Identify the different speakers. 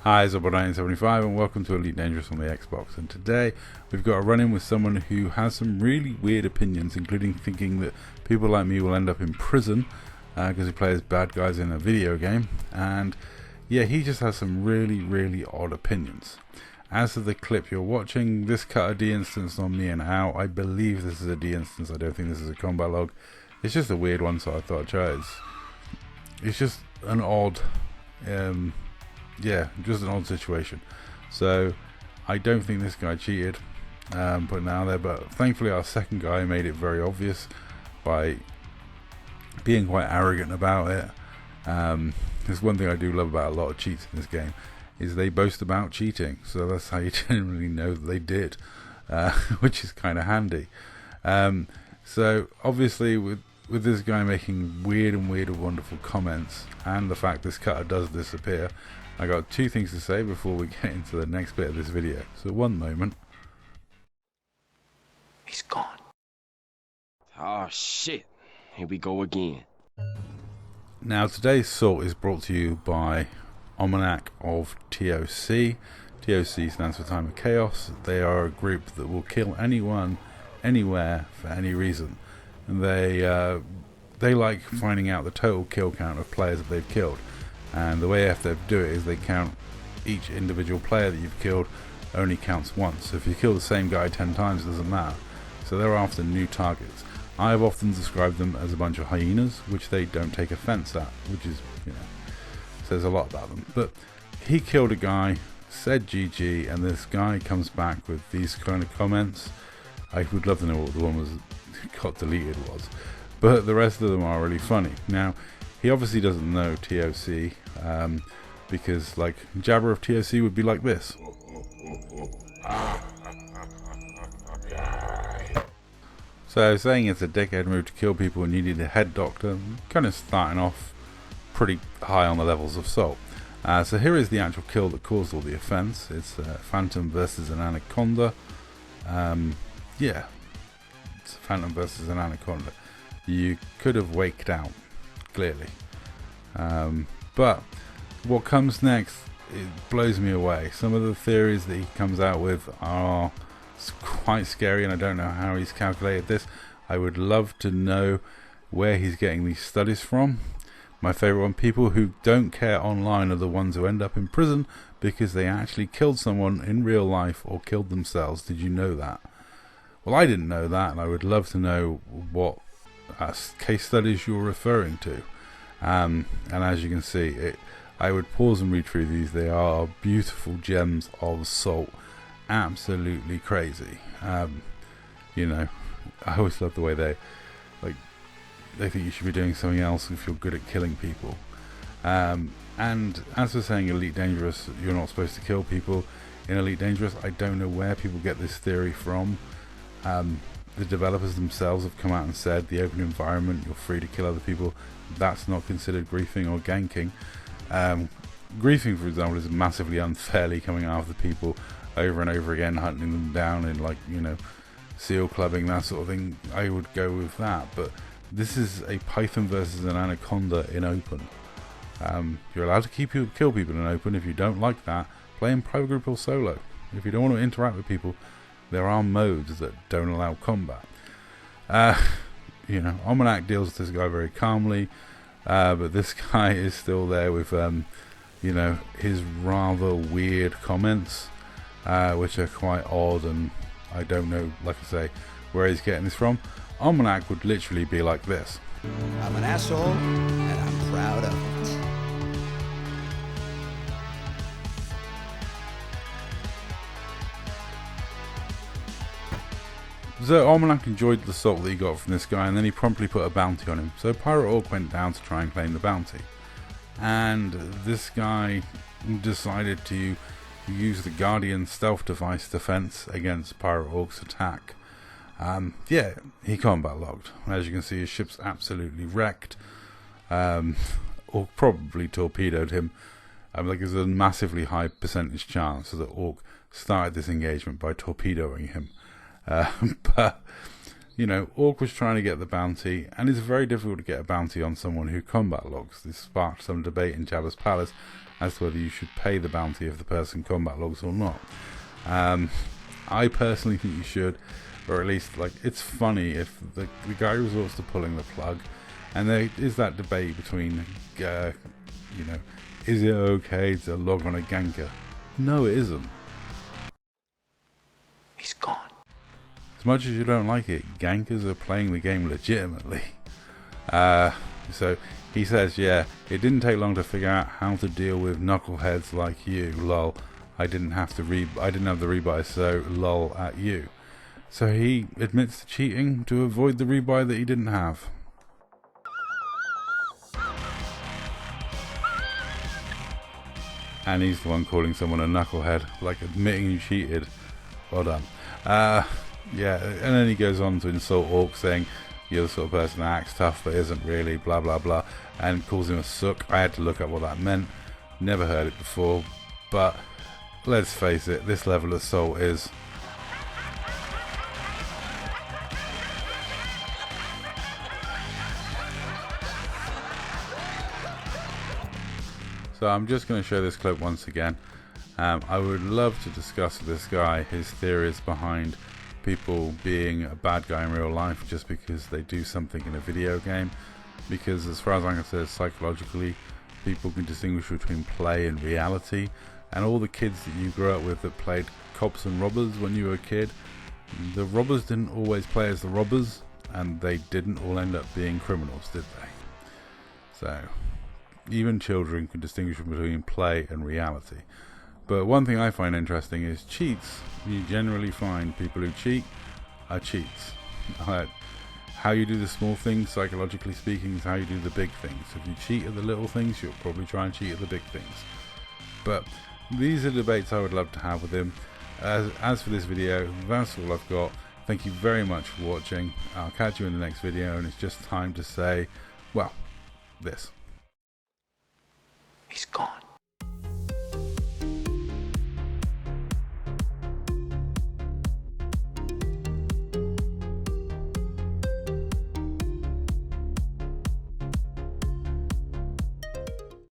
Speaker 1: Hi, it's Zobot975 and welcome to Elite Dangerous on the Xbox. And today we've got a run-in with someone who has some really weird opinions, including thinking that people like me will end up in prison because he plays bad guys in a video game. And yeah, he just has some really odd opinions. As to the clip you're watching, this cut a D-instance on me and Al. I believe this is a D-instance. I don't think this is a combat log. It's just a weird one, so I thought I'd try it. It's just an odd... just an odd situation. So I don't think this guy cheated, putting it out there, but thankfully our second guy made it very obvious by being quite arrogant about it. There's one thing I do love about a lot of cheats in this game is they boast about cheating, so that's how you generally know that they did, which is kind of handy. So obviously with this guy making weird and wonderful comments, and the fact this cutter does disappear, I got two things to say before we get into the next bit of this video. So one moment.
Speaker 2: He's gone. Oh shit. Here we go again.
Speaker 1: Now today's salt is brought to you by Almanac of TOC. TOC stands for Time of Chaos. They are a group that will kill anyone, anywhere, for any reason. And they like finding out the total kill count of players that they've killed. And the way you have to do it is they count each individual player that you've killed only counts once. So if you kill the same guy 10 times, it doesn't matter. So they're after new targets. I have often described them as a bunch of hyenas, which they don't take offense at, which is, says a lot about them. But he killed a guy, said GG, and this guy comes back with these kind of comments. I would love to know what the one was got deleted was, but the rest of them are really funny. Now, he obviously doesn't know TOC, because like Jabber of TOC would be like this. So saying it's a dickhead move to kill people and you need a head doctor, kind of starting off pretty high on the levels of salt. So here is the actual kill that caused all the offense. It's Phantom versus an Anaconda. It's Phantom versus an Anaconda. You could have waked out, clearly. But what comes next, it blows me away. Some of the theories that he comes out with are quite scary, and I don't know how he's calculated this. I would love to know where he's getting these studies from. My favorite one, people who don't care online are the ones who end up in prison because they actually killed someone in real life or killed themselves. Did you know that? Well, I didn't know that, and I would love to know what case studies you're referring to. And as you can see, I would pause and read through these. They are beautiful gems of salt. Absolutely crazy. I always love the way they think you should be doing something else if you're good at killing people. And as for saying Elite Dangerous, you're not supposed to kill people in Elite Dangerous, I don't know where people get this theory from. The developers themselves have come out and said the open environment, you're free to kill other people. That's not considered griefing or ganking. Griefing, for example, is massively unfairly coming after people over and over again, hunting them down in seal clubbing, that sort of thing. I would go with that, but this is a python versus an anaconda in open. You're allowed to kill people in open. If you don't like that, play in private group or solo. If you don't want to interact with people, there are modes that don't allow combat. Almanac deals with this guy very calmly, but this guy is still there with his rather weird comments, which are quite odd, and I don't know, like I say, where he's getting this from. Almanac would literally be like this.
Speaker 3: I'm an asshole, and I'm proud of it.
Speaker 1: So Almanac enjoyed the salt that he got from this guy, and then he promptly put a bounty on him. So Pirate Orc went down to try and claim the bounty, and this guy decided to use the Guardian stealth device defense against Pirate Orc's attack. He combat logged. As you can see, his ship's absolutely wrecked, or probably torpedoed him. There's a massively high percentage chance that Orc started this engagement by torpedoing him. But You know, Orc was trying to get the bounty, and it's very difficult to get a bounty on someone who combat logs. This sparked some debate in Jabba's palace as to whether you should pay the bounty if the person combat logs or not. I personally think you should, or at least, like, it's funny if the guy resorts to pulling the plug, and there is that debate between, you know, is it okay to log on a ganker? No, it isn't.
Speaker 3: He's gone.
Speaker 1: As much as you don't like it, gankers are playing the game legitimately. So he says, yeah, it didn't take long to figure out how to deal with knuckleheads like you, lol. I didn't have the rebuy, so lol at you. So he admits to cheating to avoid the rebuy that he didn't have. And he's the one calling someone a knucklehead, like admitting you cheated. Well done. Yeah, and then he goes on to insult Orc, saying you're the sort of person that acts tough but isn't really, blah blah blah, and calls him a sook. I had to look up what that meant. Never heard it before, but let's face it, this level of assault is... So I'm just going to show this clip once again. I would love to discuss with this guy his theories behind people being a bad guy in real life just because they do something in a video game, because as far as I'm concerned, psychologically people can distinguish between play and reality, and all the kids that you grew up with that played cops and robbers when you were a kid, the robbers didn't always play as the robbers, and they didn't all end up being criminals, did they? So even children can distinguish between play and reality. But one thing I find interesting is cheats. You generally find people who cheat are cheats. How you do the small things, psychologically speaking, is how you do the big things. If you cheat at the little things, you'll probably try and cheat at the big things. But these are debates I would love to have with him. As for this video, that's all I've got. Thank you very much for watching. I'll catch you in the next video, and it's just time to say, well, this.